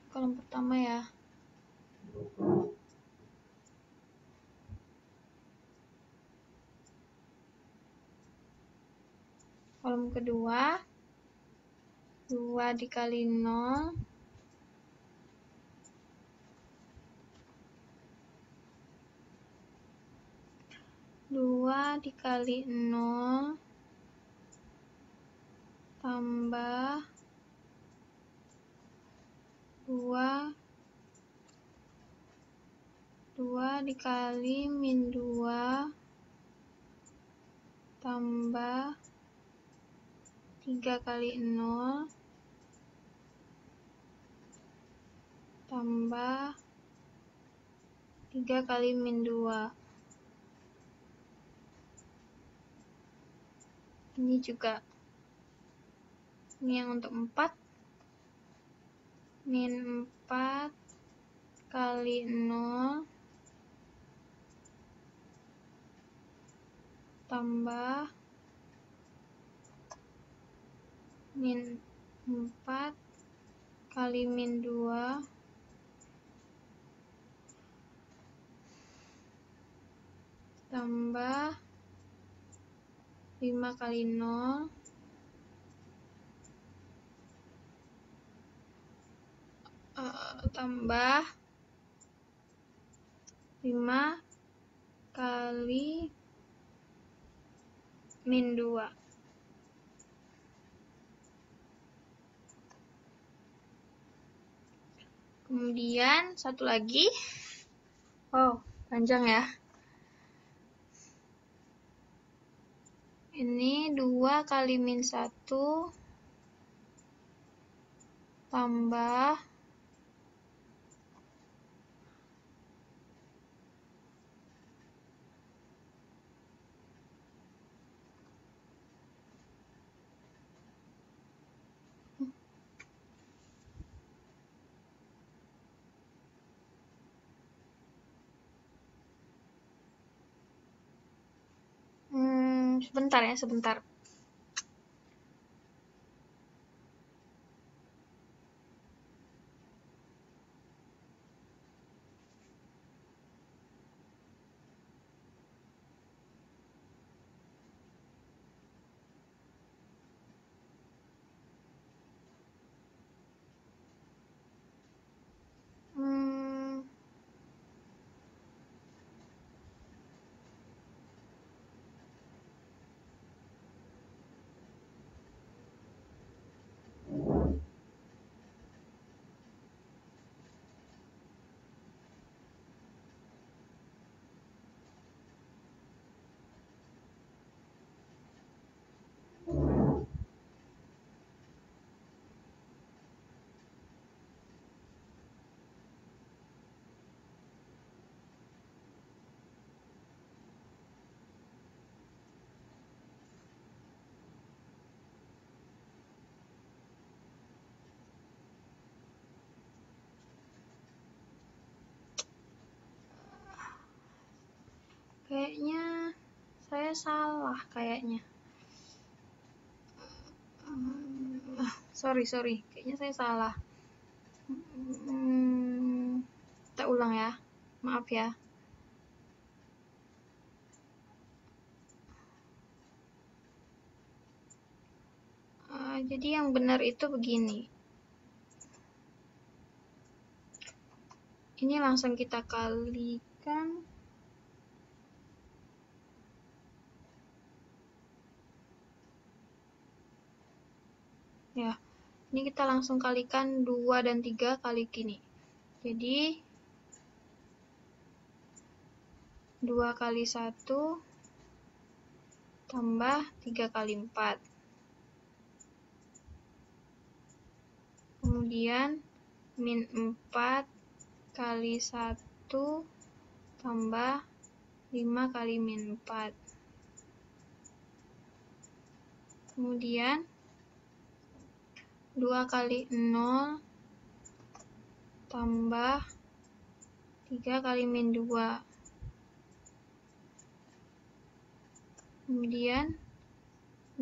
S1: Kolom pertama ya. Kolom kedua. 2 dikali 0. 2 dikali 0 tambah 2 dikali min 2 tambah 3 kali 0 tambah 3 kali min 2. Ini juga. Ini yang untuk 4. Min 4 kali 0 tambah min 4 kali min 2 tambah tambah 5 kali 0 tambah 5 kali min 2. Kemudian satu lagi. Oh, panjang ya. Ini 2 kali min 1 tambah sebentar. Kayaknya saya salah kayaknya. Sorry. Kayaknya saya salah. Kita ulang ya. Maaf ya. Jadi yang benar itu begini. Ini langsung kita kalikan. Ya, ini kita langsung kalikan 2 dan 3 kali gini. Jadi 2 kali 1 tambah 3 kali 4. Kemudian min 4 kali 1 tambah 5 kali min 4. Kemudian 2 kali 0 tambah 3 kali min 2. Kemudian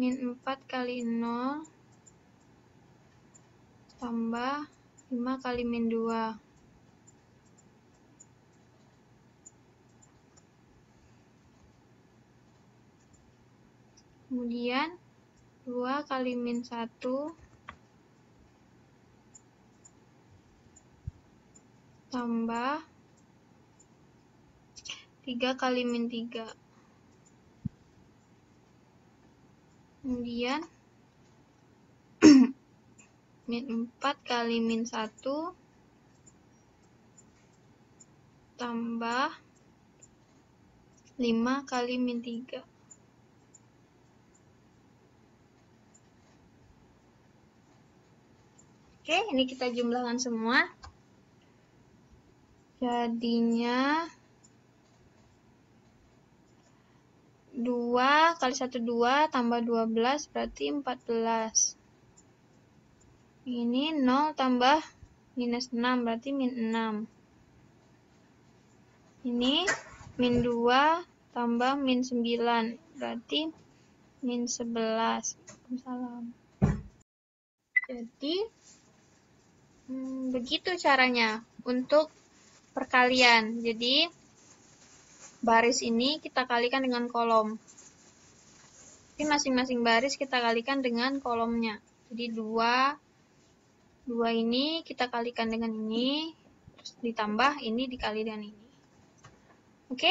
S1: min 4 kali 0 tambah 5 kali min 2. Kemudian 2 kali min 1 tambah 3 kali min 3. Kemudian min 4 kali min 1 tambah 5 kali min 3. Oke, ini kita jumlahkan semua. Jadinya 2 kali 1 2 tambah 12 berarti 14. Ini 0 tambah minus 6 berarti min 6. Ini min 2 tambah min 9 berarti min 11. Salam. Jadi begitu caranya untuk perkalian. Jadi baris ini kita kalikan dengan kolom. Jadi masing-masing baris kita kalikan dengan kolomnya. Jadi 2 ini kita kalikan dengan ini, terus ditambah ini dikali dengan ini. Oke?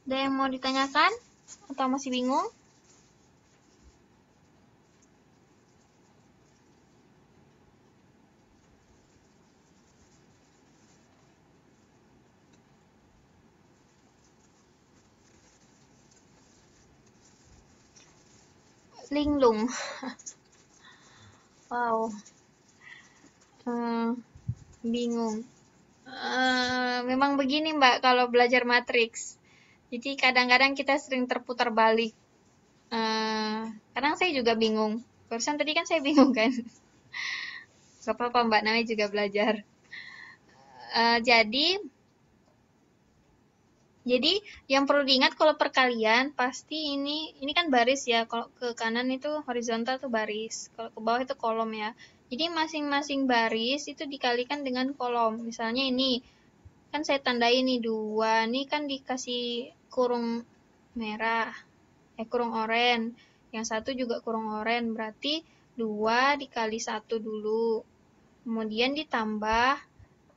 S1: Ada yang mau ditanyakan? Atau masih bingung? Linglung. Wow. Bingung. Memang begini Mbak kalau belajar matriks. Jadi kadang-kadang kita sering terputar balik. Kadang saya juga bingung. Barusan tadi kan saya bingung kan. Gak apa-apa Mbak, namanya juga belajar. Jadi yang perlu diingat kalau perkalian pasti ini kan baris ya. Kalau ke kanan itu horizontal tuh baris, kalau ke bawah itu kolom ya. Jadi masing-masing baris itu dikalikan dengan kolom. Misalnya ini kan saya tandai nih 2, ini kan dikasih kurung merah, kurung oranye. Yang satu juga kurung oranye, berarti 2 dikali 1 dulu. Kemudian ditambah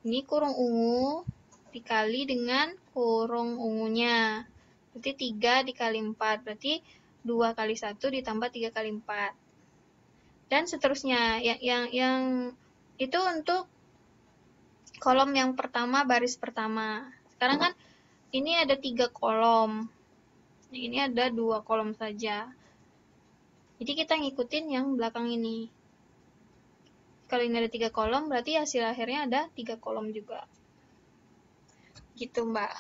S1: ini kurung ungu dikali dengan kurung ungunya. Berarti 3 dikali 4. Berarti 2 kali 1 ditambah 3 kali 4. Dan seterusnya. Yang itu untuk kolom yang pertama, baris pertama. Sekarang kan ini ada 3 kolom. Ini ada 2 kolom saja. Jadi kita ngikutin yang belakang ini. Kalau ini ada 3 kolom, berarti hasil akhirnya ada 3 kolom juga. Gitu, Mbak.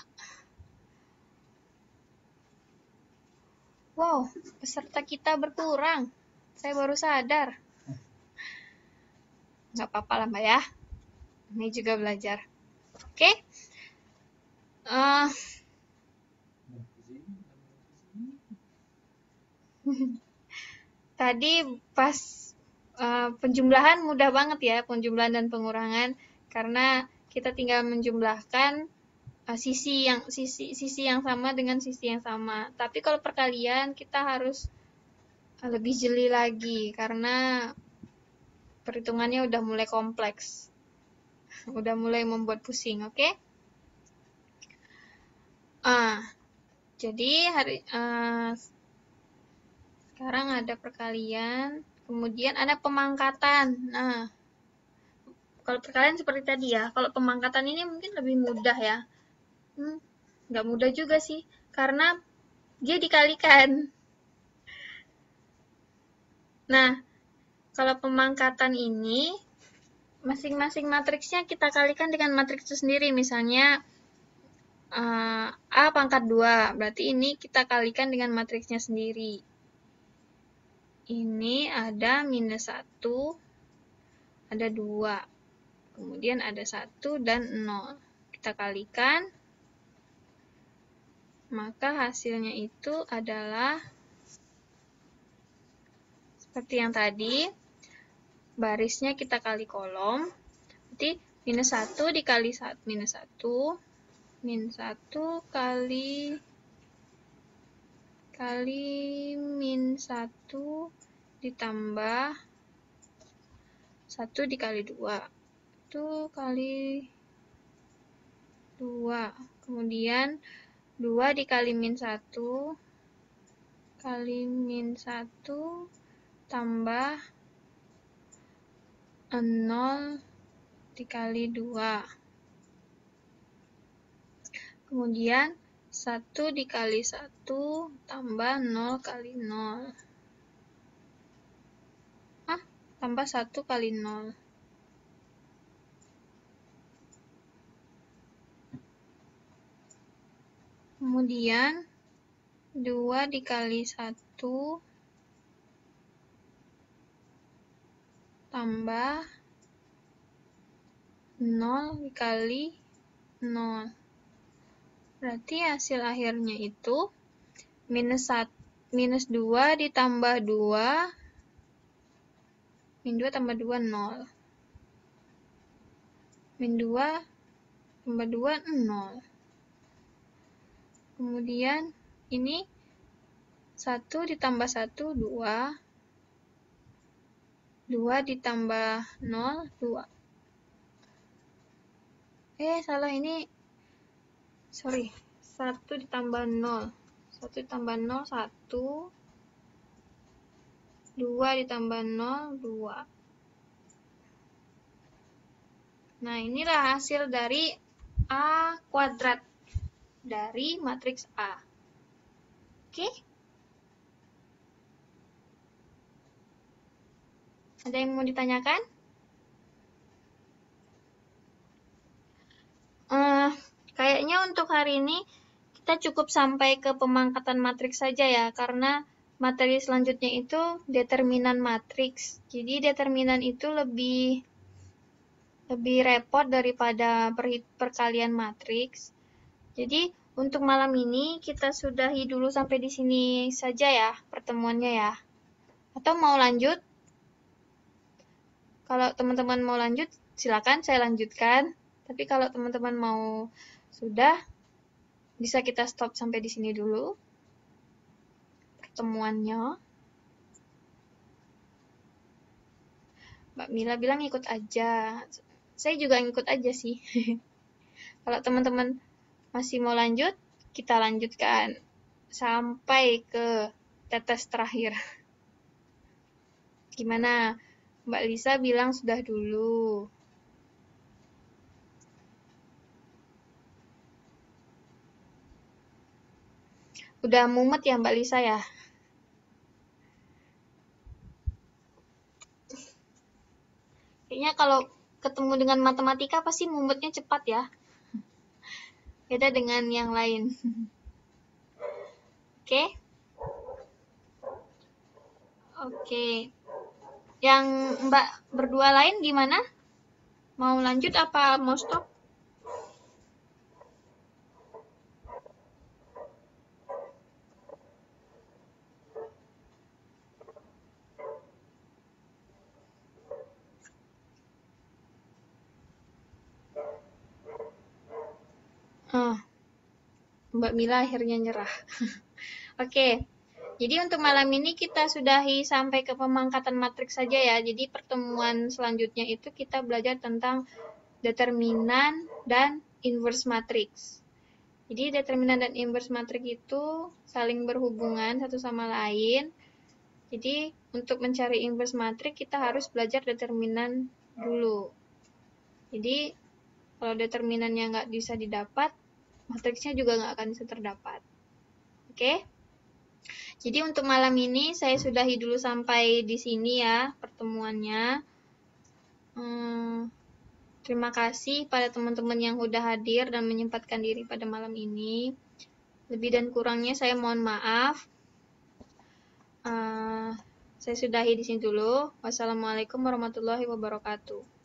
S1: Wow, peserta kita berkurang. Saya baru sadar. Nggak apa-apa lah, Mbak ya. Ini juga belajar. Oke? Tadi pas penjumlahan mudah banget ya, penjumlahan dan pengurangan. Karena kita tinggal menjumlahkan sisi yang sama dengan sisi yang sama. Tapi kalau perkalian kita harus lebih jeli lagi karena perhitungannya udah mulai kompleks. Udah mulai membuat pusing, oke? Jadi sekarang ada perkalian, kemudian ada pemangkatan. Nah, kalau perkalian seperti tadi ya, kalau pemangkatan ini mungkin lebih mudah ya. Nggak mudah juga sih, karena dia dikalikan. Nah, kalau pemangkatan ini, masing-masing matriksnya kita kalikan dengan matriks itu sendiri. Misalnya, A pangkat 2, berarti ini kita kalikan dengan matriksnya sendiri. Ini ada minus 1, ada 2. Kemudian ada 1 dan 0. Kita kalikan, maka hasilnya itu adalah seperti yang tadi, barisnya kita kali kolom, berarti minus 1 dikali 1, minus 1 kali min 1 ditambah 1 dikali 2, itu kali 2, kemudian 2 dikali min 1 kali min 1 tambah 0 dikali 2. Kemudian 1 dikali 1 tambah 0 kali 0. Tambah 1 kali 0. Kemudian 2 dikali 1 tambah 0 dikali 0. Berarti hasil akhirnya itu minus 2 ditambah 2, min 2 tambah 2, 0. Min 2 tambah 2, 0. Kemudian ini 1 ditambah 1, 2. 2 ditambah 0, 2. Salah ini. Sorry. 1 ditambah 0. 1 ditambah 0, 1. 2 ditambah 0, 2. Nah, inilah hasil dari A kuadrat dari matriks A. Oke? Ada yang mau ditanyakan? Kayaknya untuk hari ini kita cukup sampai ke pemangkatan matriks saja ya, karena materi selanjutnya itu determinan matriks. Jadi determinan itu lebih repot daripada perkalian matriks. Jadi untuk malam ini kita sudahi dulu sampai di sini saja ya pertemuannya ya. Atau mau lanjut? Kalau teman-teman mau lanjut, silakan saya lanjutkan. Tapi kalau teman-teman mau sudah, bisa kita stop sampai di sini dulu pertemuannya. Mbak Mila bilang ikut aja. Saya juga ngikut aja sih. Kalau teman-teman masih mau lanjut, kita lanjutkan sampai ke tetes terakhir. Gimana? Mbak Lisa bilang sudah dulu. Udah mumet ya Mbak Lisa ya? Kayaknya kalau ketemu dengan matematika pasti mumetnya cepat ya. Beda dengan yang lain. Oke? Oke. Yang Mbak berdua lain gimana? Mau lanjut apa mau stop? Mbak Mila akhirnya nyerah. Oke. Jadi untuk malam ini kita sudahi sampai ke pemangkatan matriks saja ya. Jadi pertemuan selanjutnya itu kita belajar tentang determinan dan inverse matrix. Jadi determinan dan inverse matrix itu saling berhubungan satu sama lain. Jadi untuk mencari inverse matrix kita harus belajar determinan dulu. Jadi kalau determinannya nggak bisa didapat, matriksnya juga nggak akan bisa terdapat. Oke? Jadi untuk malam ini saya sudahi dulu sampai di sini ya pertemuannya. Terima kasih pada teman-teman yang sudah hadir dan menyempatkan diri pada malam ini. Lebih dan kurangnya saya mohon maaf. Saya sudahi di sini dulu. Wassalamualaikum warahmatullahi wabarakatuh.